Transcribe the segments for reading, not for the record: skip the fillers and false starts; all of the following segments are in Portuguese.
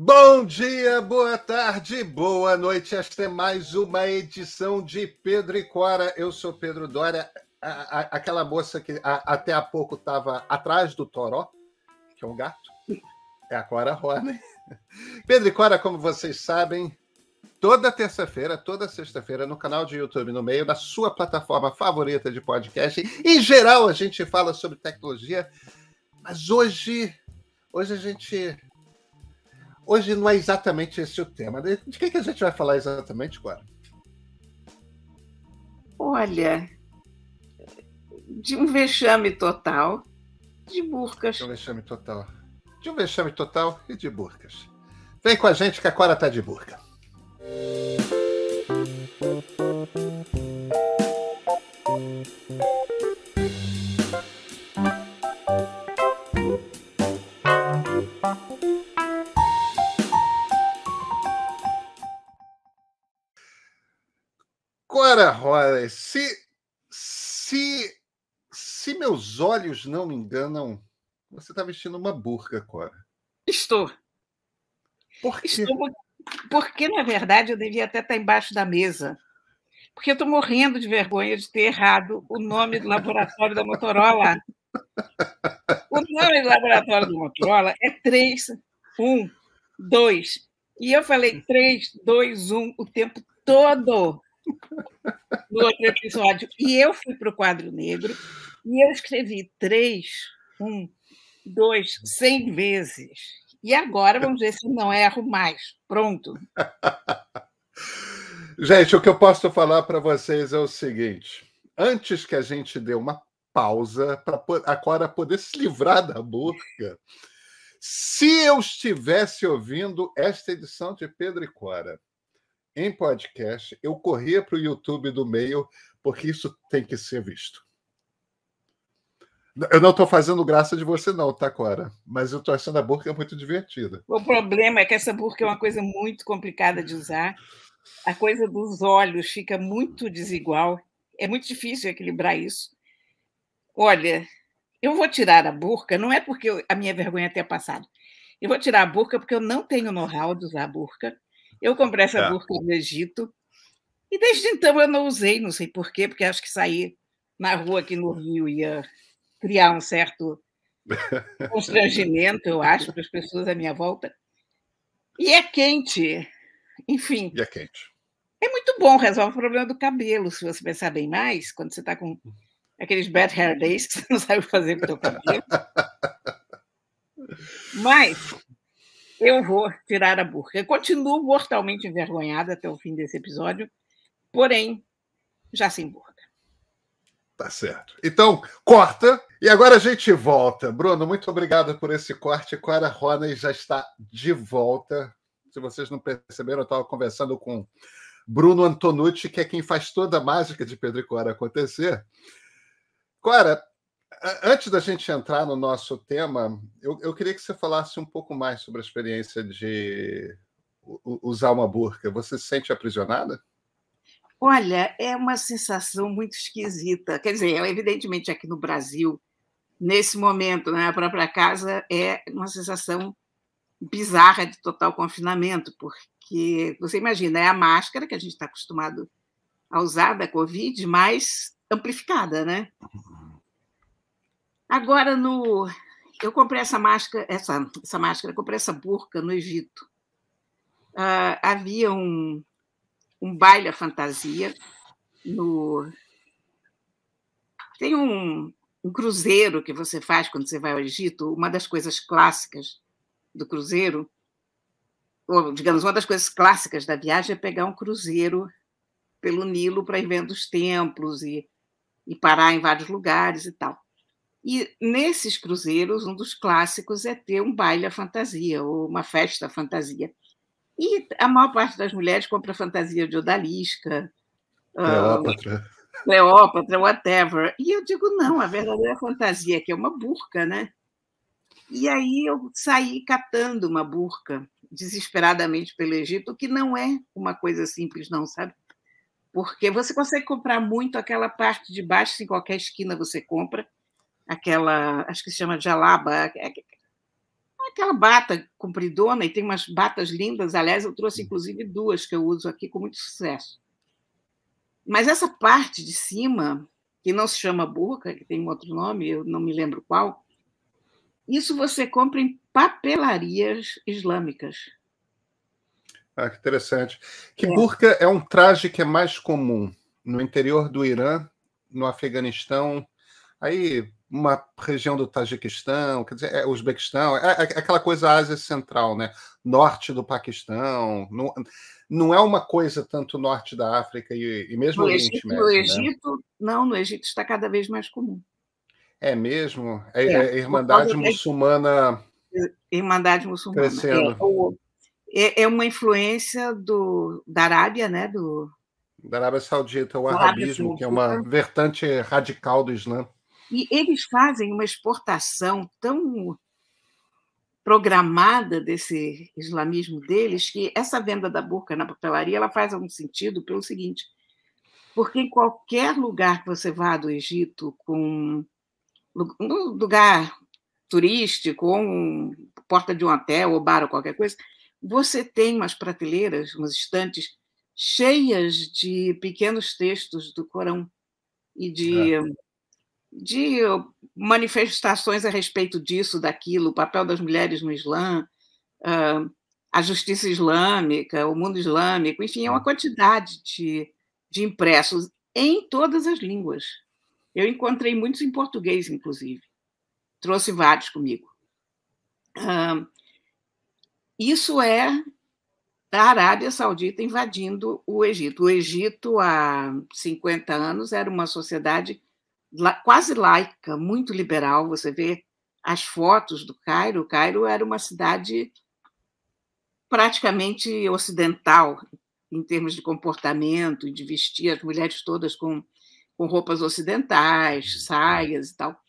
Bom dia, boa tarde, boa noite. Esta é mais uma edição de Pedro e Cora. Eu sou Pedro Doria, aquela moça que até há pouco estava atrás do Toró, que é um gato, é a Cora Horner. Pedro e Cora, como vocês sabem, toda terça-feira, toda sexta-feira, no canal de YouTube, no meio da sua plataforma favorita de podcast. Em geral, a gente fala sobre tecnologia, mas hoje não é exatamente esse o tema. De que a gente vai falar exatamente, Cora? Olha, de um vexame total de burcas. De um vexame total e de burcas. Vem com a gente que a Cora tá de burca. Cora Horner, se meus olhos não me enganam, você está vestindo uma burca, Cora. Estou. Por quê? Estou porque, na verdade, eu devia até estar embaixo da mesa. Porque eu estou morrendo de vergonha de ter errado o nome do laboratório da Motorola. O nome do laboratório da Motorola é 312. E eu falei 321 o tempo todo no outro episódio. E eu fui para o quadro negro e eu escrevi 312 100 vezes. E agora vamos ver se não erro mais. Pronto. Gente, o que eu posso falar para vocês é o seguinte: antes que a gente dê uma pausa para a Cora poder se livrar da burca, se eu estivesse ouvindo esta edição de Pedro e Cora em podcast, eu corria para o YouTube do meio, porque isso tem que ser visto. Eu não estou fazendo graça de você não, tá, Cora? Mas eu estou achando a burca muito divertida. O problema é que essa burca é uma coisa muito complicada de usar. A coisa dos olhos fica muito desigual. É muito difícil equilibrar isso. Olha, eu vou tirar a burca, não é porque a minha vergonha tenha passado. Eu vou tirar a burca porque eu não tenho know-how de usar a burca. Eu comprei essa burca no Egito e desde então eu não usei, não sei por quê, porque acho que sair na rua aqui no Rio ia criar um certo constrangimento, eu acho, para as pessoas à minha volta. E é quente, enfim. E é quente. É muito bom, resolve o problema do cabelo, se você pensar bem mais, quando você está com aqueles bad hair days que você não sabe o que fazer com o seu cabelo. Mas eu vou tirar a burca. Eu continuo mortalmente envergonhada até o fim desse episódio, porém, já sem burca. Tá certo. Então, corta. E agora a gente volta. Bruno, muito obrigado por esse corte. Cora Horner já está de volta. Se vocês não perceberam, eu estava conversando com Bruno Antonucci, que é quem faz toda a mágica de Pedro e Cora acontecer. Cora, antes da gente entrar no nosso tema, eu queria que você falasse um pouco mais sobre a experiência de usar uma burca. Você se sente aprisionada? Olha, é uma sensação muito esquisita. Quer dizer, evidentemente aqui no Brasil, nesse momento, na própria casa, é uma sensação bizarra de total confinamento, porque você imagina, é a máscara que a gente está acostumado a usar da Covid, mais amplificada, né? Agora, eu comprei essa máscara, comprei essa burca no Egito. Havia um baile à fantasia Tem um cruzeiro que você faz quando você vai ao Egito. Uma das coisas clássicas do cruzeiro, ou, digamos, uma das coisas clássicas da viagem é pegar um cruzeiro pelo Nilo para ir vendo os templos e parar em vários lugares e tal. E nesses cruzeiros, um dos clássicos é ter um baile à fantasia, ou uma festa à fantasia. E a maior parte das mulheres compra fantasia de odalisca, Cleópatra, whatever. E eu digo, não, a verdadeira fantasia aqui é uma burca, né? E aí eu saí catando uma burca desesperadamente pelo Egito, que não é uma coisa simples, não, sabe? Porque você consegue comprar muito aquela parte de baixo, em qualquer esquina você compra, aquela, acho que se chama jalaba, aquela bata compridona, e tem umas batas lindas. Aliás, eu trouxe, inclusive, 2 que eu uso aqui com muito sucesso. Mas essa parte de cima, que não se chama burca, que tem um outro nome, eu não me lembro qual, isso você compra em papelarias islâmicas. Ah, que interessante. Que burca é um traje que é mais comum no interior do Irã, no Afeganistão, aí uma região do Tajiquistão, quer dizer, Uzbequistão, aquela coisa Ásia Central, né? Norte do Paquistão. Não é uma coisa tanto norte da África e mesmo No Oriente Egito, no Médio, né? Egito, não, no Egito está cada vez mais comum. É mesmo? A Por causa Irmandade Muçulmana Irmandade Muçulmana. crescendo. É uma influência da Arábia, né? Da Arábia Saudita, o Da Arábia arabismo, que é Saudita. uma vertente radical do Islã. E eles fazem uma exportação tão programada desse islamismo deles que essa venda da burca na papelaria ela faz algum sentido pelo seguinte, porque em qualquer lugar que você vá do Egito, um lugar turístico, ou porta de um hotel, ou bar, ou qualquer coisa, você tem umas prateleiras, umas estantes cheias de pequenos textos do Corão e de manifestações a respeito disso, daquilo, o papel das mulheres no Islã, a justiça islâmica, o mundo islâmico, enfim, é uma quantidade de impressos em todas as línguas. Eu encontrei muitos em português, inclusive. Trouxe vários comigo. Isso é a Arábia Saudita invadindo o Egito. O Egito, há 50 anos, era uma sociedade quase laica, muito liberal. Você vê as fotos do Cairo. O Cairo era uma cidade praticamente ocidental, em termos de comportamento, de vestir as mulheres todas com roupas ocidentais, saias e tal.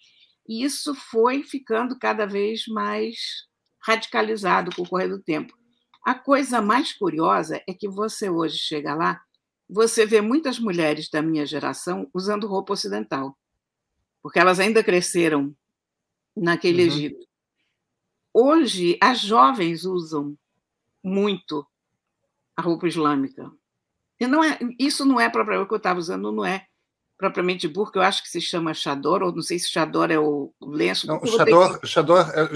E isso foi ficando cada vez mais radicalizado com o correr do tempo. A coisa mais curiosa é que você hoje chega lá, você vê muitas mulheres da minha geração usando roupa ocidental, porque elas ainda cresceram naquele Egito. Hoje, as jovens usam muito a roupa islâmica. E isso não é propriamente o que eu estava usando, não é propriamente burca, eu acho que se chama chador, ou não sei se chador é o lenço. Não,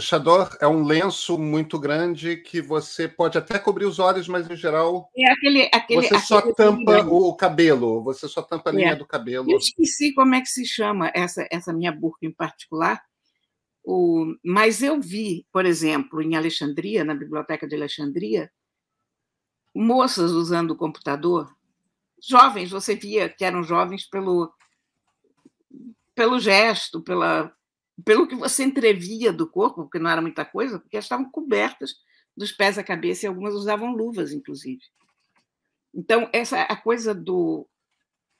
chador é um lenço muito grande que você pode até cobrir os olhos, mas em geral você só tampa o cabelo, você só tampa a linha do cabelo. Eu esqueci como é que se chama essa minha burca em particular, mas eu vi, por exemplo, em Alexandria, na biblioteca de Alexandria, moças usando o computador, jovens, você via que eram jovens pelo gesto, pelo que você entrevia do corpo, porque não era muita coisa, porque elas estavam cobertas dos pés à cabeça e algumas usavam luvas, inclusive. Então, a coisa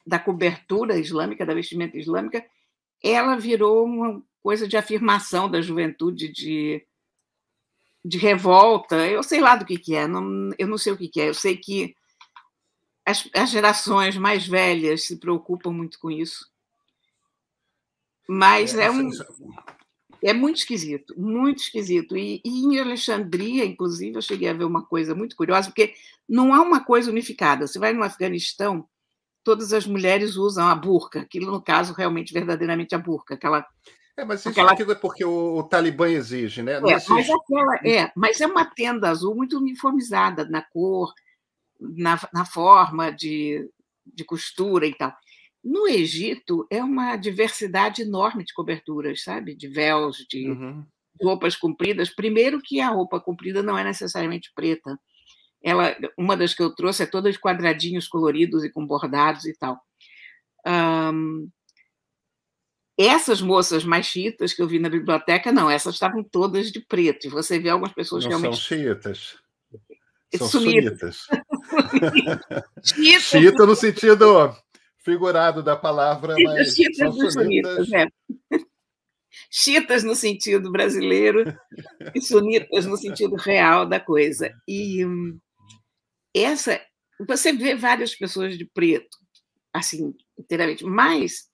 da cobertura islâmica, da vestimenta islâmica, ela virou uma coisa de afirmação da juventude, de revolta, eu sei lá do que é, eu não sei o que é, eu sei que as gerações mais velhas se preocupam muito com isso, mas é muito esquisito, muito esquisito. E em Alexandria, inclusive, eu cheguei a ver uma coisa muito curiosa, porque não há uma coisa unificada. Você vai no Afeganistão, todas as mulheres usam a burca, aquilo, no caso, realmente, verdadeiramente a burca, mas aquilo é porque o Talibã exige, né? Mas é uma tenda azul muito uniformizada na cor, na forma de costura e tal. No Egito, é uma diversidade enorme de coberturas, sabe? De véus, de roupas compridas. Primeiro que a roupa comprida não é necessariamente preta. Uma das que eu trouxe é toda de quadradinhos coloridos e com bordados e tal. Essas moças mais chiitas que eu vi na biblioteca, não, essas estavam todas de preto. E você vê algumas pessoas não realmente... Não são xiitas. São sunitas. Xiita no sentido figurado da palavra, mas são sunitas. Xiitas no sentido brasileiro e sunitas no sentido real da coisa. E você vê várias pessoas de preto, assim, inteiramente, mas,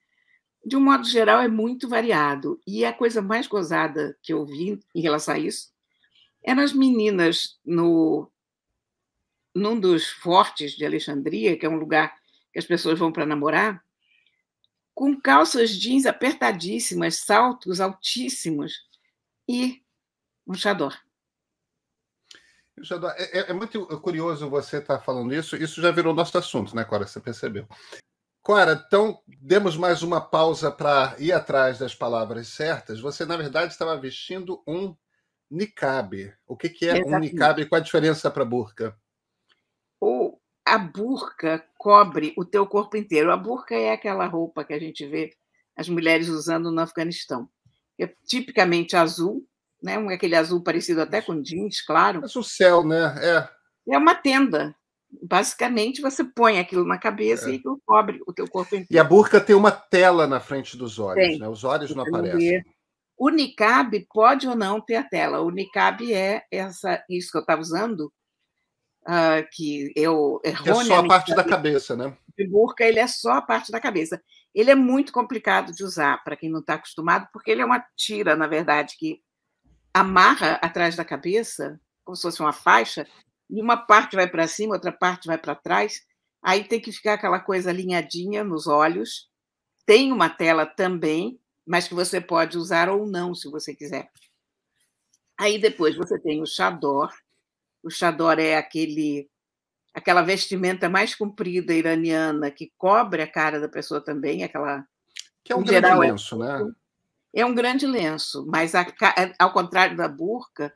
de um modo geral, é muito variado. E a coisa mais gozada que eu vi em relação a isso eram as meninas num dos fortes de Alexandria, que é um lugar que as pessoas vão para namorar, com calças jeans apertadíssimas, saltos altíssimos e um chador. É muito curioso você estar falando isso. Isso já virou nosso assunto, né, Cora? Você percebeu? Cora, então, demos mais uma pausa para ir atrás das palavras certas. Você, na verdade, estava vestindo um niqab. O que é um niqab e qual a diferença para a burca? A burca cobre o teu corpo inteiro. A burca é aquela roupa que a gente vê as mulheres usando no Afeganistão. É tipicamente azul, né? Aquele azul parecido até com jeans, claro. Mas o céu, né? É uma tenda. Basicamente, você põe aquilo na cabeça e aquilo cobre o teu corpo inteiro. E a burca tem uma tela na frente dos olhos, né? Os olhos não aparecem. O niqab pode ou não ter a tela. O niqab é isso que eu estava usando, que eu é só a parte da cabeça, né? De burca, ele é só a parte da cabeça. Ele é muito complicado de usar para quem não está acostumado, porque ele é uma tira, na verdade, que amarra atrás da cabeça, como se fosse uma faixa, e uma parte vai para cima, outra parte vai para trás. Aí tem que ficar aquela coisa alinhadinha nos olhos. Tem uma tela também, mas que você pode usar ou não, se você quiser. Aí depois você tem o chador. O chador é aquela vestimenta mais comprida iraniana que cobre a cara da pessoa também, aquela que é um grande lenço, né? É um grande lenço, mas ao contrário da burca,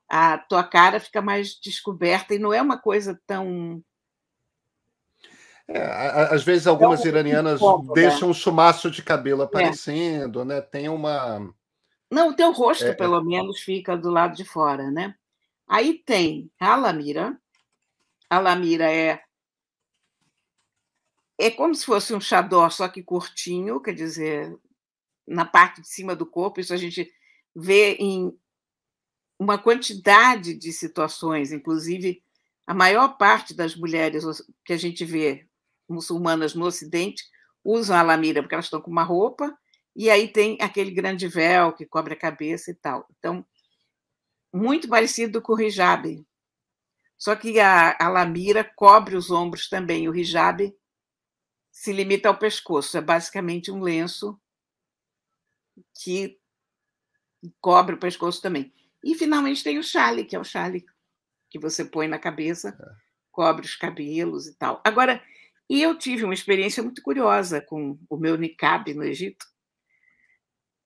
a tua cara fica mais descoberta e não é uma coisa tão... Às vezes algumas iranianas deixam um chumaço de cabelo aparecendo, né? Tem uma... Não, o teu rosto, pelo menos, fica do lado de fora, né? Aí tem a lamira. A lamira é como se fosse um chador, só que curtinho, quer dizer, na parte de cima do corpo. Isso a gente vê em uma quantidade de situações, inclusive a maior parte das mulheres que a gente vê muçulmanas no Ocidente usam a lamira porque elas estão com uma roupa e aí tem aquele grande véu que cobre a cabeça e tal. Então, muito parecido com o hijab. Só que a lamira cobre os ombros também. O hijab se limita ao pescoço. É basicamente um lenço que cobre o pescoço também. E, finalmente, tem o chale, que é o chale que você põe na cabeça, cobre os cabelos e tal. Agora, eu tive uma experiência muito curiosa com o meu niqab no Egito,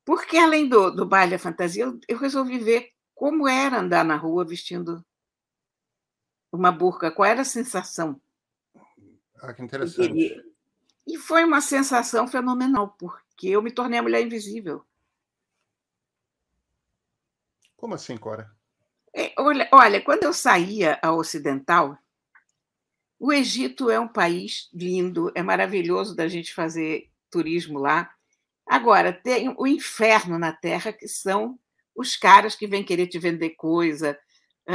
porque, além do baile à fantasia, eu resolvi ver como era andar na rua vestindo uma burca, qual era a sensação. Que interessante. E foi uma sensação fenomenal, porque eu me tornei a mulher invisível. Como assim, Cora? Olha, quando eu saía ao ocidental, o Egito é um país lindo, é maravilhoso da gente fazer turismo lá. Agora, tem o inferno na Terra, que são os caras que vêm querer te vender coisa,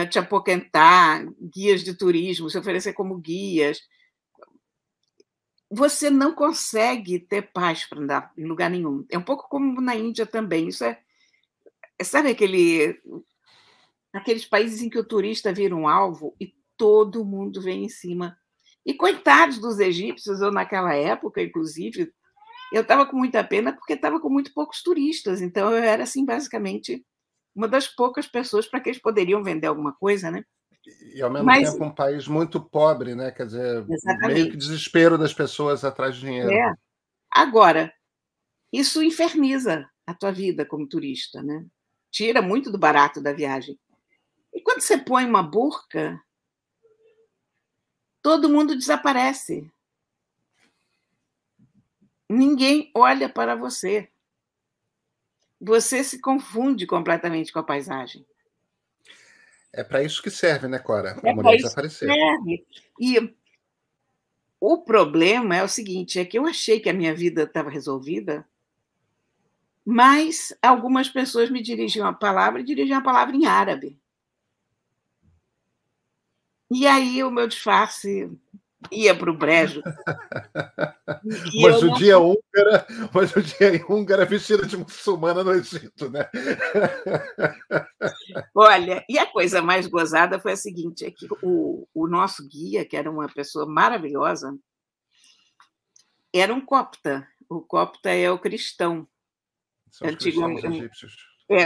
te apoquentar, guias de turismo, se oferecer como guias. Você não consegue ter paz para andar em lugar nenhum. É um pouco como na Índia também. Isso sabe aqueles países em que o turista vira um alvo e todo mundo vem em cima. E coitados dos egípcios, eu naquela época, inclusive, eu estava com muita pena porque estava com muito poucos turistas. Então, eu era, assim, basicamente, uma das poucas pessoas para que eles poderiam vender alguma coisa, né? E, ao mesmo tempo, um país muito pobre, né? Quer dizer, meio que desespero das pessoas atrás de dinheiro. Agora, isso inferniza a tua vida como turista, né? Tira muito do barato da viagem. E quando você põe uma burca, todo mundo desaparece. Ninguém olha para você. Você se confunde completamente com a paisagem. É para isso que serve, né, Cora? Para a mulher desaparecer. Serve. E o problema é o seguinte, é que eu achei que a minha vida estava resolvida, mas algumas pessoas me dirigiam a palavra em árabe. E aí o meu disfarce ia para o brejo. Uma judia húngara vestida de muçulmana no Egito, né? Olha, e a coisa mais gozada foi a seguinte, é que o nosso guia, que era uma pessoa maravilhosa, era um copta. O copta é o cristão. São os cristãos egípcios.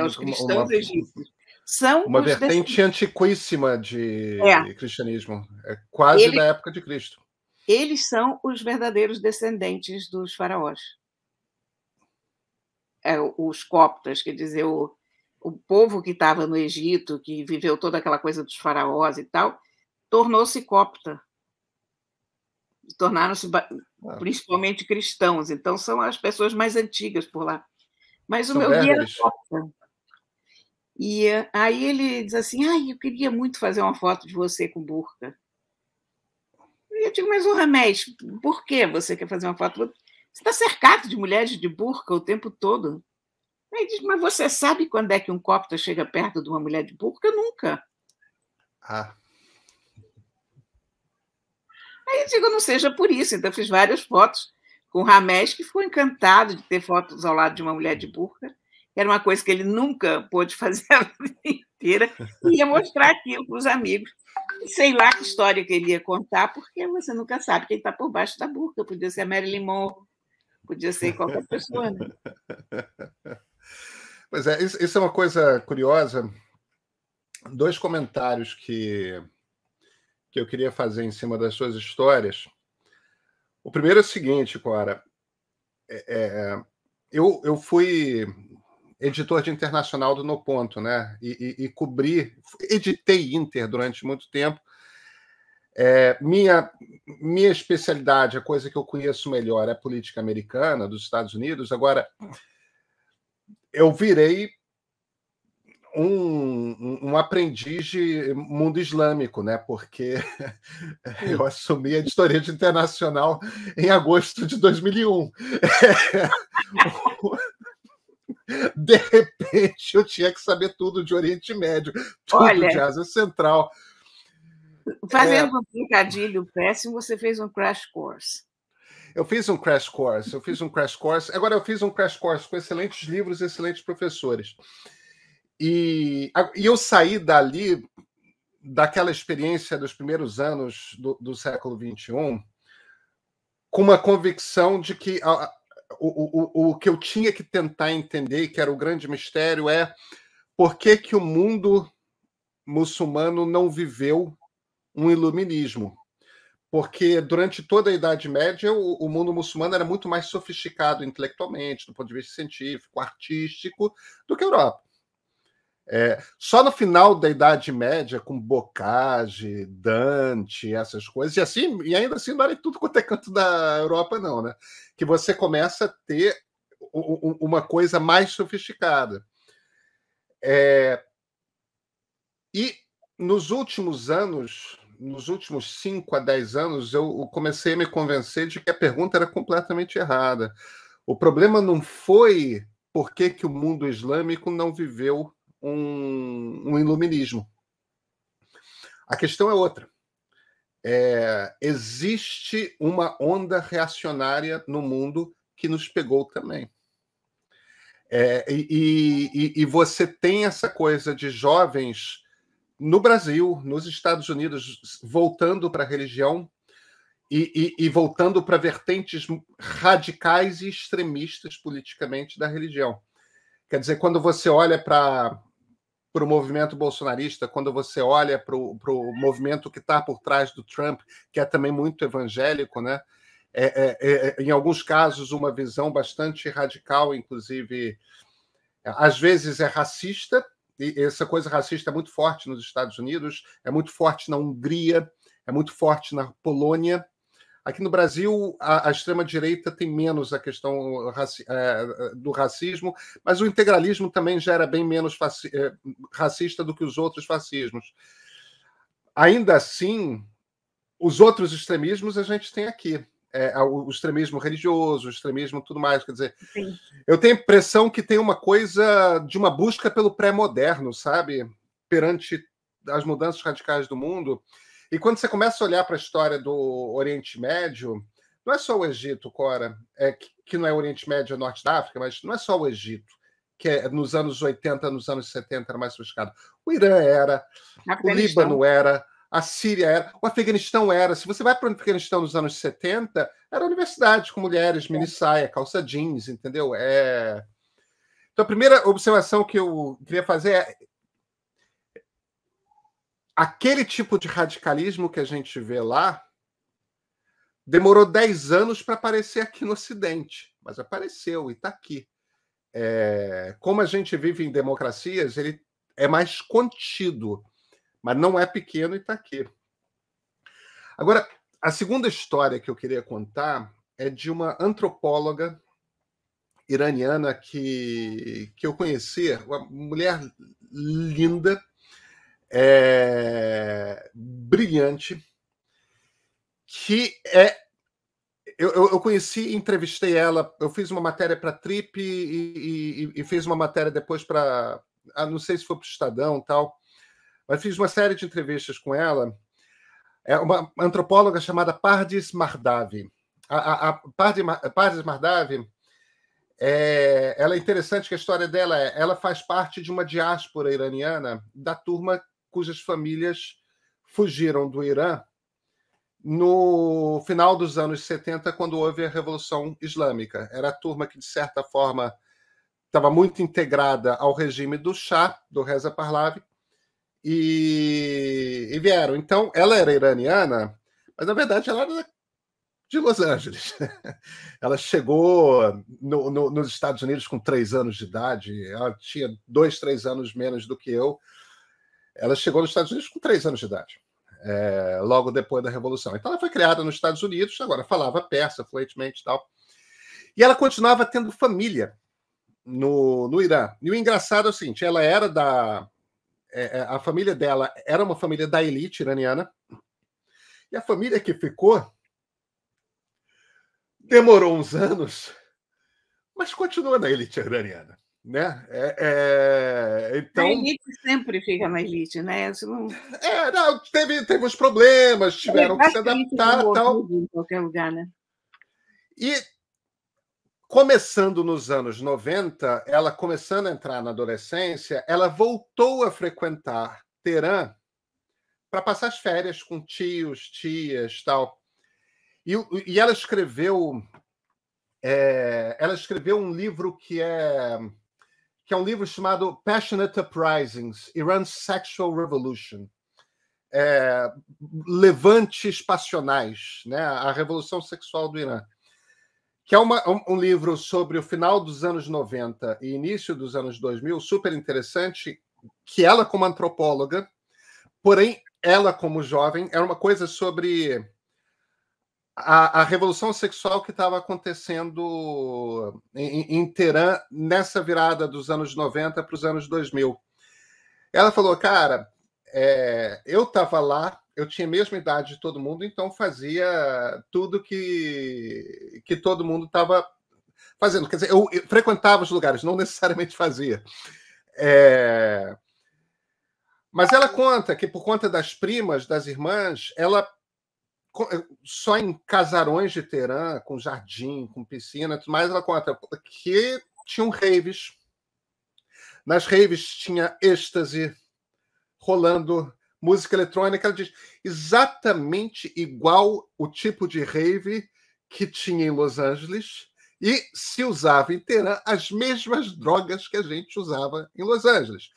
Os cristãos egípcios. São uma vertente antiquíssima de cristianismo. É quase da época de Cristo. Eles são os verdadeiros descendentes dos faraós. Os coptas, quer dizer, o povo que estava no Egito, que viveu toda aquela coisa dos faraós e tal, tornou-se copta. Tornaram-se principalmente cristãos. Então, são as pessoas mais antigas por lá. Mas o meu guia era copta. E aí ele diz assim, eu queria muito fazer uma foto de você com burca. E eu digo, mas o Ramés, por que você quer fazer uma foto? Você está cercado de mulheres de burca o tempo todo. Aí ele diz, mas você sabe quando é que um copta chega perto de uma mulher de burca? Nunca. Aí eu digo, não seja por isso. Então, eu fiz várias fotos com o Ramés, que ficou encantado de ter fotos ao lado de uma mulher de burca. Era uma coisa que ele nunca pôde fazer a vida inteira, e ia mostrar aquilo para os amigos. E sei lá que história que ele ia contar, porque você nunca sabe quem está por baixo da burca. Podia ser a Marilyn Monroe, podia ser qualquer pessoa. Né? Pois é, isso é uma coisa curiosa. 2 comentários que eu queria fazer em cima das suas histórias. O primeiro é o seguinte, Cora. Eu fui editor de internacional do No Ponto, né? E editei Inter durante muito tempo. Minha especialidade, a coisa que eu conheço melhor, é a política americana dos Estados Unidos. Agora, eu virei um aprendiz de mundo islâmico, né? Porque eu assumi a editoria de internacional em agosto de 2001. De repente, eu tinha que saber tudo de Oriente Médio, tudo de Ásia Central. Fazendo um trocadilho péssimo, você fez um crash course. Eu fiz um crash course. Agora, eu fiz um crash course com excelentes livros e excelentes professores. E eu saí daquela experiência dos primeiros anos do século XXI, com uma convicção de que o que eu tinha que tentar entender, que era o grande mistério, é por que o mundo muçulmano não viveu um iluminismo. Porque durante toda a Idade Média, o mundo muçulmano era muito mais sofisticado intelectualmente, do ponto de vista científico, artístico, do que a Europa. Só no final da Idade Média, com Bocage, Dante, essas coisas, e ainda assim não era em tudo quanto é canto da Europa, não, né? Que você começa a ter uma coisa mais sofisticada. E nos últimos anos, nos últimos 5 a 10 anos, eu comecei a me convencer de que a pergunta era completamente errada. O problema não foi por que o mundo islâmico não viveu um iluminismo. A questão é outra. Existe uma onda reacionária no mundo que nos pegou também. E você tem essa coisa de jovens no Brasil, nos Estados Unidos, voltando para a religião e voltando para vertentes radicais e extremistas politicamente da religião. Quer dizer, quando você olha para o movimento bolsonarista, quando você olha para o movimento que está por trás do Trump, que é também muito evangélico, né? Em alguns casos, uma visão bastante radical, inclusive, às vezes é racista, e essa coisa racista é muito forte nos Estados Unidos, é muito forte na Hungria, é muito forte na Polônia. Aqui no Brasil, a extrema-direita tem menos a questão do racismo, mas o integralismo também já era bem menos racista do que os outros fascismos. Ainda assim, os outros extremismos a gente tem aqui. O extremismo religioso, o extremismo tudo mais. Quer dizer, sim, eu tenho a impressão que tem uma coisa de uma busca pelo pré-moderno, sabe? Perante as mudanças radicais do mundo. E quando você começa a olhar para a história do Oriente Médio, não é só o Egito, Cora, que não é o Oriente Médio, é Norte da África, mas não é só o Egito, que nos anos 80, nos anos 70 era mais sofisticado. O Irã era, o Líbano era, a Síria era, o Afeganistão era. Se você vai para o Afeganistão nos anos 70, era universidade com mulheres, mini saia, calça jeans, entendeu? Então, a primeira observação que eu queria fazer é aquele tipo de radicalismo que a gente vê lá demorou 10 anos para aparecer aqui no Ocidente, mas apareceu e está aqui. Como a gente vive em democracias, ele é mais contido, mas não é pequeno e está aqui. Agora, a segunda história que eu queria contar é de uma antropóloga iraniana que eu conheci, uma mulher linda, brilhante, que eu conheci, entrevistei ela, eu fiz uma matéria para a Trip e fiz uma matéria depois para, não sei se foi para o Estadão e tal, mas fiz uma série de entrevistas com ela. É uma antropóloga chamada Pardis Mardavi. A Pardis Mardavi, ela é interessante, que a história dela ela faz parte de uma diáspora iraniana da turma cujas famílias fugiram do Irã no final dos anos 70, quando houve a Revolução Islâmica. Era a turma que, de certa forma, estava muito integrada ao regime do Shah, do Reza Pahlavi, e vieram. Então, ela era iraniana, mas, na verdade, ela era de Los Angeles. Ela chegou nos Estados Unidos com 3 anos de idade, ela tinha 2, 3 anos menos do que eu. Ela chegou nos Estados Unidos com 3 anos de idade. Logo depois da Revolução. Então, ela foi criada nos Estados Unidos, agora falava persa fluentemente e tal. E ela continuava tendo família no Irã. E o engraçado é o seguinte, ela era a família dela era uma família da elite iraniana, e a família que ficou demorou uns anos, mas continua na elite iraniana. Né? Então, a elite sempre fica na elite, né? Não, teve uns problemas, tiveram que se adaptar tal. Em qualquer lugar, né? E começando nos anos 90, ela começando a entrar na adolescência, ela voltou a frequentar Teherã para passar as férias com tios, tias, tal. E ela escreveu um livro que é um livro chamado Passionate Uprisings, Iran's Sexual Revolution. Levantes passionais, né? A Revolução Sexual do Irã. Que é um livro sobre o final dos anos 90 e início dos anos 2000, super interessante, que ela, como antropóloga, porém, ela, como jovem, era uma coisa sobre a revolução sexual que estava acontecendo em Teherã nessa virada dos anos 90 para os anos 2000. Ela falou, cara, eu estava lá, eu tinha a mesma idade de todo mundo, então fazia tudo que todo mundo estava fazendo. Quer dizer, eu frequentava os lugares, não necessariamente fazia. Mas ela conta que, por conta das primas, das irmãs, ela só em casarões de Teherã, com jardim, com piscina, tudo mais, ela conta que tinham raves. Nas raves tinha êxtase rolando, música eletrônica. Ela diz exatamente igual o tipo de rave que tinha em Los Angeles e se usava em Teherã as mesmas drogas que a gente usava em Los Angeles.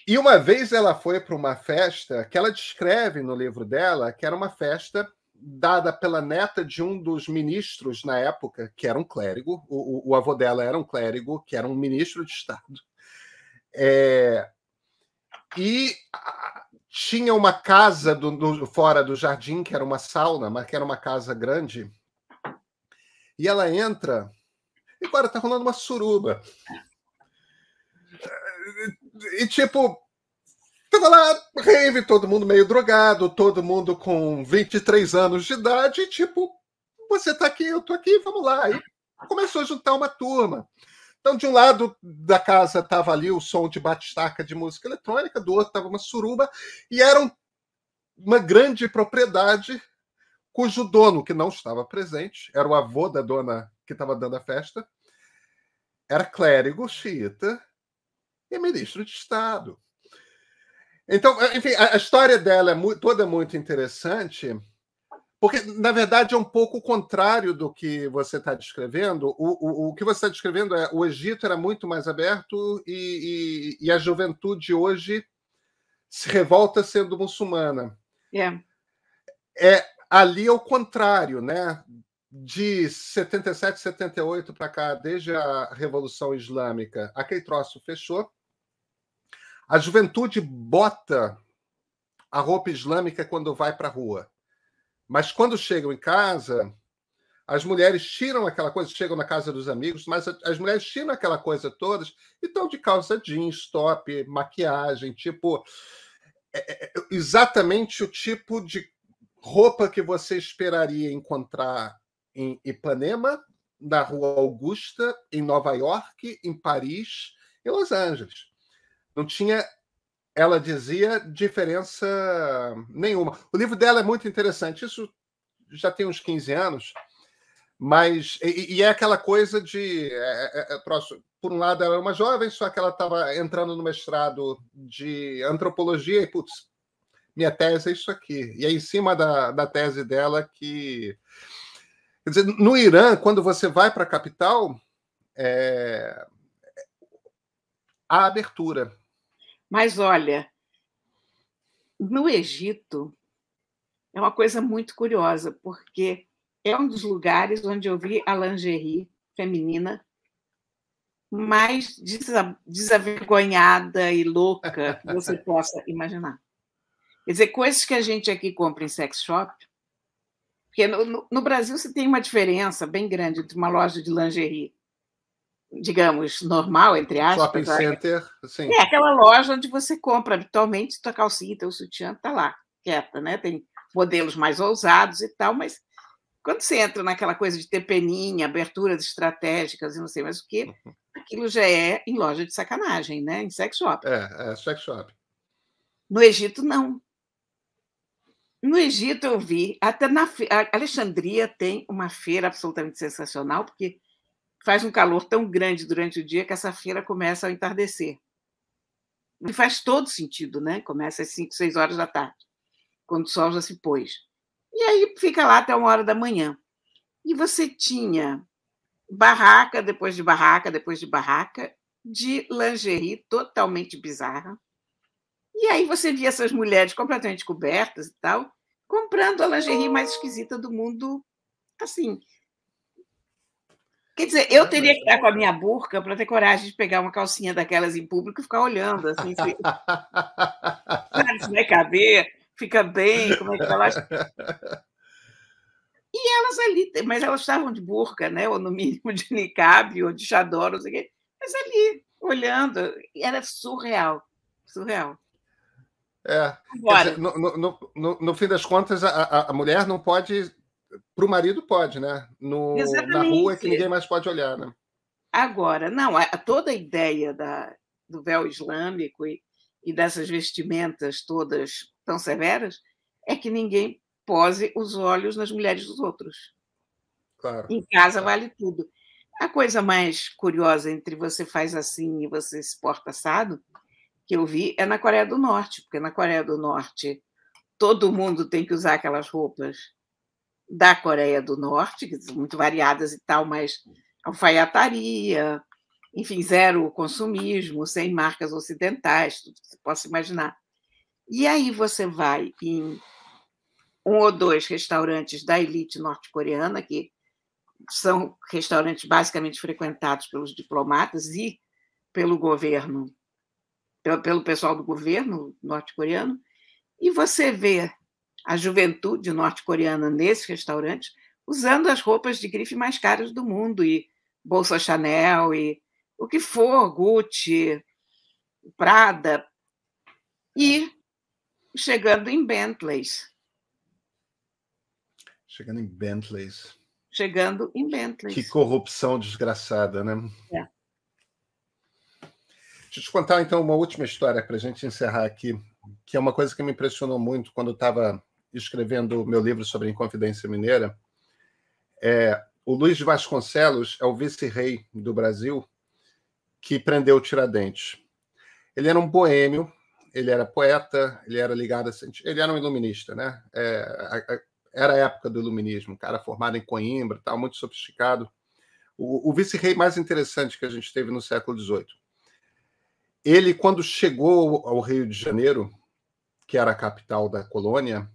E uma vez ela foi para uma festa que ela descreve no livro dela, que era uma festa dada pela neta de um dos ministros na época, que era um clérigo. O avô dela era um clérigo, que era um ministro de Estado. E tinha uma casa fora do jardim, que era uma sauna, mas que era uma casa grande. E ela entra e agora está rolando uma suruba. E, tipo, tava lá, rave, todo mundo meio drogado, todo mundo com 23 anos de idade, e, tipo, você tá aqui, eu tô aqui, vamos lá. E começou a juntar uma turma. Então, de um lado da casa estava ali o som de batistaca de música eletrônica, do outro estava uma suruba, e eram uma grande propriedade cujo dono, que não estava presente, era o avô da dona que estava dando a festa, era clérigo xiita e ministro de Estado. Então, enfim, a história dela é toda muito interessante, porque, na verdade, é um pouco o contrário do que você está descrevendo. O que você está descrevendo é o Egito era muito mais aberto e a juventude hoje se revolta sendo muçulmana. Ali é o contrário, né? De 77, 78 para cá, desde a Revolução Islâmica, aquele troço fechou. A juventude bota a roupa islâmica quando vai para a rua. Mas quando chegam em casa, as mulheres tiram aquela coisa, chegam na casa dos amigos, mas as mulheres tiram aquela coisa todas e estão de calça jeans, top, maquiagem, tipo... exatamente o tipo de roupa que você esperaria encontrar em Ipanema, na Rua Augusta, em Nova York, em Paris, em Los Angeles. Não tinha, ela dizia, diferença nenhuma. O livro dela é muito interessante. Isso já tem uns 15 anos, mas... E é aquela coisa de... por um lado, ela era uma jovem, só que ela estava entrando no mestrado de antropologia e, putz, minha tese é isso aqui. E é em cima da tese dela que... Quer dizer, no Irã, quando você vai para a capital, há abertura. Mas, olha, no Egito é uma coisa muito curiosa, porque é um dos lugares onde eu vi a lingerie feminina mais desavergonhada e louca que você possa imaginar. Quer dizer, coisas que a gente aqui compra em sex shop, porque no Brasil você tem uma diferença bem grande entre uma loja de lingerie, digamos, normal, entre aspas. Shopping center, sim. É aquela loja onde você compra habitualmente tua calcinha, teu sutiã, está lá, quieta, né? Tem modelos mais ousados e tal, mas quando você entra naquela coisa de ter peninha, aberturas estratégicas e não sei mais o quê, aquilo já é em loja de sacanagem, né? Em sex shop. É sex shop. No Egito, não. No Egito, eu vi, até na Alexandria tem uma feira absolutamente sensacional, porque faz um calor tão grande durante o dia que essa feira começa ao entardecer. E faz todo sentido, né? Começa às 5, 6 horas da tarde, quando o sol já se pôs. E aí fica lá até 1 hora da manhã. E você tinha barraca depois de barraca, depois de barraca, de lingerie totalmente bizarra. E aí você via essas mulheres completamente cobertas e tal, comprando a lingerie mais esquisita do mundo, assim. Quer dizer, eu teria que estar com a minha burca para ter coragem de pegar uma calcinha daquelas em público e ficar olhando, assim, se vai caber, fica bem, como é que ela... E elas ali, mas elas estavam de burca, né? Ou no mínimo de niqab, ou de chador, não sei o quê, mas ali, olhando, era surreal, surreal. Agora, quer dizer, no fim das contas, a mulher não pode... Para o marido pode, né? Na rua é que ninguém mais pode olhar, né? Agora, não, toda a ideia do véu islâmico e dessas vestimentas todas tão severas é que ninguém pose os olhos nas mulheres dos outros. Claro, em casa vale tudo. A coisa mais curiosa entre você faz assim e você se porta assado, que eu vi, é na Coreia do Norte, porque na Coreia do Norte todo mundo tem que usar aquelas roupas da Coreia do Norte, que são muito variadas e tal, mas alfaiataria, enfim, zero consumismo, sem marcas ocidentais, tudo que você possa imaginar. E aí você vai em 1 ou 2 restaurantes da elite norte-coreana, que são restaurantes basicamente frequentados pelos diplomatas e pelo governo, pelo pessoal do governo norte-coreano, e você vê a juventude norte-coreana nesses restaurantes usando as roupas de grife mais caras do mundo, e bolsa Chanel, e o que for, Gucci, Prada, e chegando em Bentleys. Chegando em Bentleys. Chegando em Bentleys. Que corrupção desgraçada, né? É. Deixa eu te contar, então, uma última história para a gente encerrar aqui que é uma coisa que me impressionou muito quando eu estava escrevendo meu livro sobre a Inconfidência Mineira. O Luiz de Vasconcelos é o vice-rei do Brasil que prendeu o Tiradentes. Ele era um boêmio, ele era poeta, ele era ligado a... Ele era um iluminista, né? Era a época do iluminismo, um cara formado em Coimbra, tal, muito sofisticado. O vice-rei mais interessante que a gente teve no século XVIII. Ele, quando chegou ao Rio de Janeiro, que era a capital da colônia,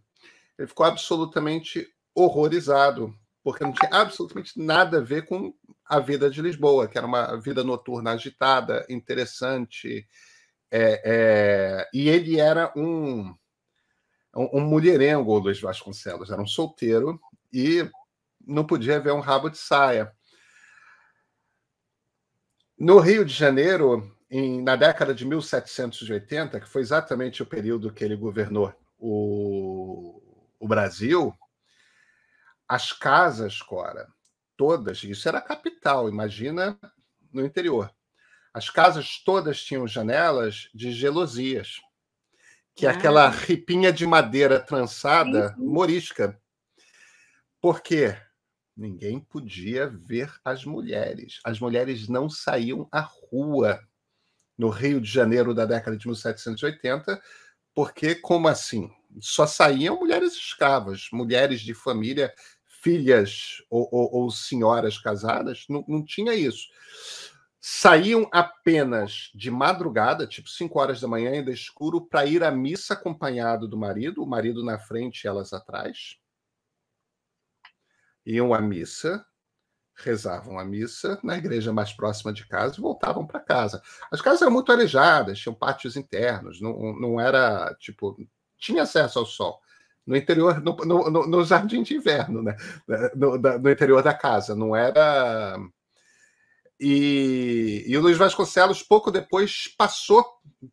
ele ficou absolutamente horrorizado, porque não tinha absolutamente nada a ver com a vida de Lisboa, que era uma vida noturna agitada, interessante. E ele era um mulherengo, o Luiz Vasconcelos, era um solteiro e não podia ver um rabo de saia. No Rio de Janeiro, na década de 1780, que foi exatamente o período que ele governou o Brasil, as casas, Cora, todas, isso era a capital, imagina no interior. As casas todas tinham janelas de gelosias, que é aquela ripinha de madeira trançada, morisca. Por quê? Ninguém podia ver as mulheres. As mulheres não saíam à rua no Rio de Janeiro da década de 1780, porque, como assim? Só saíam mulheres escravas, mulheres de família, filhas ou senhoras casadas, não tinha isso. Saíam apenas de madrugada, tipo 5 horas da manhã, ainda escuro, para ir à missa acompanhado do marido, o marido na frente e elas atrás. Iam à missa, rezavam a missa na igreja mais próxima de casa e voltavam para casa. As casas eram muito arejadas, tinham pátios internos, não era, tipo... Tinha acesso ao sol. No interior, no jardim de inverno, né? No interior da casa, não era... E o Luiz Vasconcelos, pouco depois, passou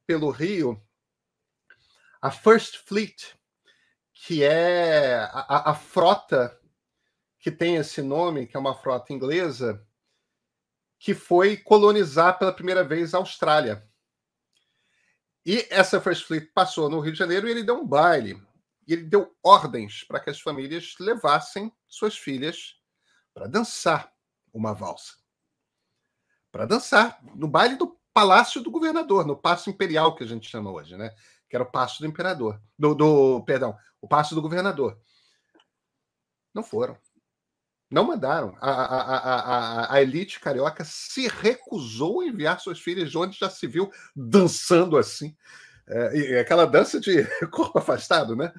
pelo Rio a First Fleet, que é a frota que tem esse nome, que é uma frota inglesa, que foi colonizar pela primeira vez a Austrália. E essa First Fleet passou no Rio de Janeiro e ele deu um baile. E ele deu ordens para que as famílias levassem suas filhas para dançar uma valsa. Para dançar no baile do Palácio do Governador, no Paço Imperial, que a gente chama hoje, né? Que era o Paço do Imperador. Perdão, o Paço do Governador. Não foram. Não mandaram. A elite carioca se recusou a enviar suas filhas de onde já se viu dançando assim. E aquela dança de corpo afastado, né?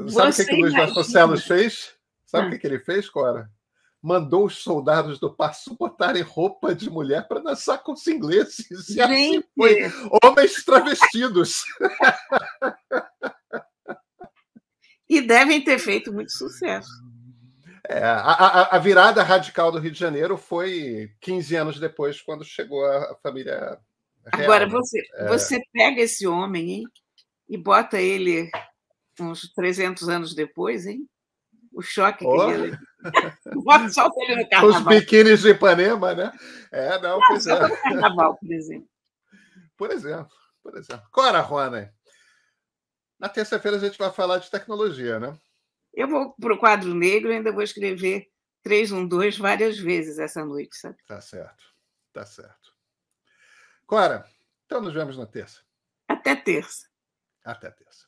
Sabe o que o Luiz Vasconcelos fez? Sabe o que ele fez, Cora? Mandou os soldados do Paço botarem roupa de mulher para dançar com os ingleses. E assim foi. Homens travestidos. E devem ter feito muito sucesso. A virada radical do Rio de Janeiro foi 15 anos depois, quando chegou a família real. Agora, você pega esse homem, hein, e bota ele uns 300 anos depois, hein? O choque que ele... Bota só ele no carnaval. Os biquínis de Ipanema, né? Pois é. No carnaval, por exemplo. Por exemplo. Cora, Rona, na terça-feira a gente vai falar de tecnologia, né? Eu vou para o quadro negro e ainda vou escrever 312 várias vezes essa noite, sabe? Tá certo. Cora, então nos vemos na terça. Até terça. Até terça.